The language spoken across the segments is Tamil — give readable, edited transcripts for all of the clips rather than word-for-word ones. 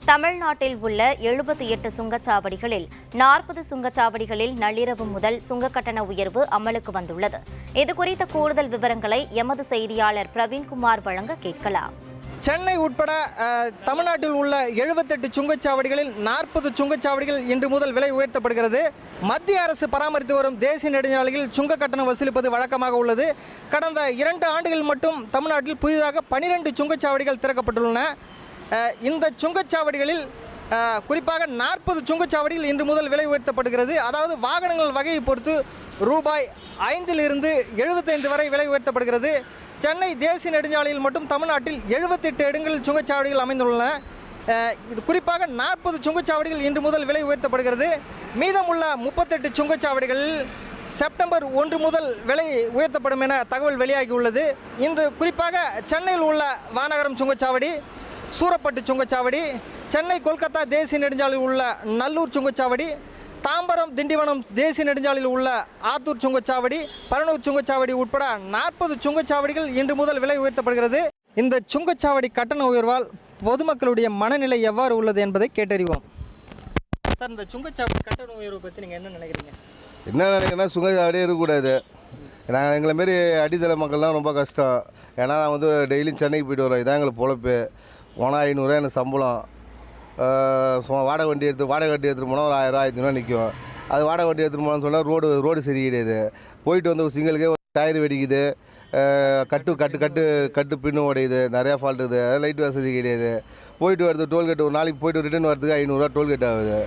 தமிழ்நாட்டில் உள்ள 78 சுங்கச்சாவடிகளில் 40 சுங்கச்சாவடிகளில் நள்ளிரவு முதல் சுங்க கட்டண உயர்வு அமலுக்கு வந்துள்ளது. இதுகுறித்த கூடுதல் விவரங்களை எமது செய்தியாளர் பிரவீன்குமார் வழங்க கேட்கலாம். சென்னை உட்பட தமிழ்நாட்டில் உள்ள 78 சுங்கச்சாவடிகளில் 40 சுங்கச்சாவடிகள் இன்று முதல் விலை உயர்த்தப்படுகிறது. மத்திய அரசு பராமரித்து வரும் தேசிய நெடுஞ்சாலையில் சுங்க கட்டணம் வசூலிப்பது வழக்கமாக உள்ளது. கடந்த 2 ஆண்டுகள் மட்டும் தமிழ்நாட்டில் புதிதாக 12 சுங்கச்சாவடிகள் திறக்கப்பட்டுள்ளன. இந்த சுங்கச்சாவடிகளில் குறிப்பாக 40 சுங்கச்சாவடிகள் இன்று முதல் விலை உயர்த்தப்படுகிறது. அதாவது வாகனங்கள் வகையை பொறுத்து ரூபாய் 5 to 75 வரை விலை உயர்த்தப்படுகிறது. சென்னை தேசிய நெடுஞ்சாலையில் மட்டும் தமிழ்நாட்டில் 78 இடங்களில் சுங்கச்சாவடிகள் அமைந்துள்ளன. இது குறிப்பாக 40 சுங்கச்சாவடிகள் இன்று முதல் விலை உயர்த்தப்படுகிறது. மீதமுள்ள 38 சுங்கச்சாவடிகளில் செப்டம்பர் 1 முதல் விலை உயர்த்தப்படும் என தகவல் வெளியாகியுள்ளது. இந்த குறிப்பாக சென்னையில் உள்ள வானகரம் சுங்கச்சாவடி, சூரப்பட்டு சுங்கச்சாவடி, சென்னை கொல்கத்தா தேசிய நெடுஞ்சாலையில் உள்ள நல்லூர் சுங்கச்சாவடி, தாம்பரம் திண்டிவனம் தேசிய நெடுஞ்சாலையில் உள்ள ஆத்தூர் சுங்கச்சாவடி, பரனூர் சுங்கச்சாவடி உட்பட 40 சுங்கச்சாவடிகள் இன்று முதல் விலை உயர்த்தப்படுகிறது. இந்த சுங்கச்சாவடி கட்டண உயர்வால் பொதுமக்களுடைய மனநிலை எவ்வாறு உள்ளது என்பதை கேட்டறிவோம். சார், இந்த சுங்கச்சாவடி கட்டண உயர்வை பற்றி நீங்கள் என்ன நினைக்கிறீங்க? என்ன நினைக்கிறேன்னா, சுங்கச்சாவடியே இருக்கக்கூடாது. நாங்கள் எங்களை மாரி அடித்தள மக்கள்லாம் ரொம்ப கஷ்டம். ஏன்னா நான் வந்து டெய்லியும் சென்னைக்கு போய்ட்டு வரோம். இதான் எங்களுக்கு பொழப்பு. போனால் 500 எனக்கு சம்பளம். வாடகை வண்டி எடுத்துகிட்டு போனால் ஒரு 1000 1500 நிற்கும். அது வாடகை வண்டி எடுத்துகிட்டு போனான்னு சொன்னால் ரோடு சரி கிடையாது. போயிட்டு வந்து ஒரு சிங்கிளுக்கே டயர் வெடிக்குது, கட்டு பின்னு உடையுது, நிறையா ஃபால்ட் இருக்குது. லைட் வசதி கிடையாது. போயிட்டு வரது டோல்கேட் ஒரு நாளைக்கு போய்ட்டு ரிட்டர்ன் வரதுக்கு 500 டோல்கேட் ஆகுது.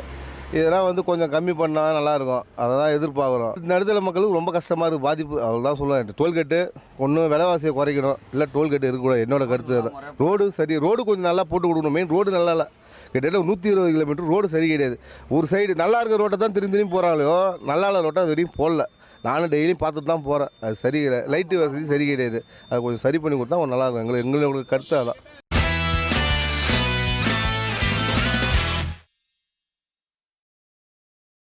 இதெல்லாம் வந்து கொஞ்சம் கம்மி பண்ணால் நல்லாயிருக்கும். அதை தான் எதிர்பார்க்குறோம். நடுத்தர மக்களுக்கு ரொம்ப கஷ்டமாக இருக்குது, பாதிப்பு. அவ்வளோ தான் சொல்லுவேன். டோல்கேட்டு ஒன்றும் விலைவாசியை குறைக்கணும், இல்லை டோல்கேட்டு இருக்கக்கூடாது. என்னோட கருத்து தான். ரோடு கொஞ்சம் நல்லா போட்டு கொடுக்கணும். மெயின் ரோடு நல்லா இல்லை. கிட்டத்தட்ட 120 கிலோமீட்டர் ரோடு சரி கிடையாது. ஒரு சைடு நல்லா இருக்கிற ரோட்டை தான் திரும்பி போகிறாங்களோ, நல்லா இல்லை ரோட்டை அது வரையும் போடல. நானும் டெய்லியும் பார்த்துட்டு தான் போகிறேன். அது சரி கிடையாது. லைட்டு வசதி சரி கிடையாது. அது கொஞ்சம் சரி பண்ணி கொடுத்தா நல்லாயிருக்கும். எங்களோட கருத்து அதான்.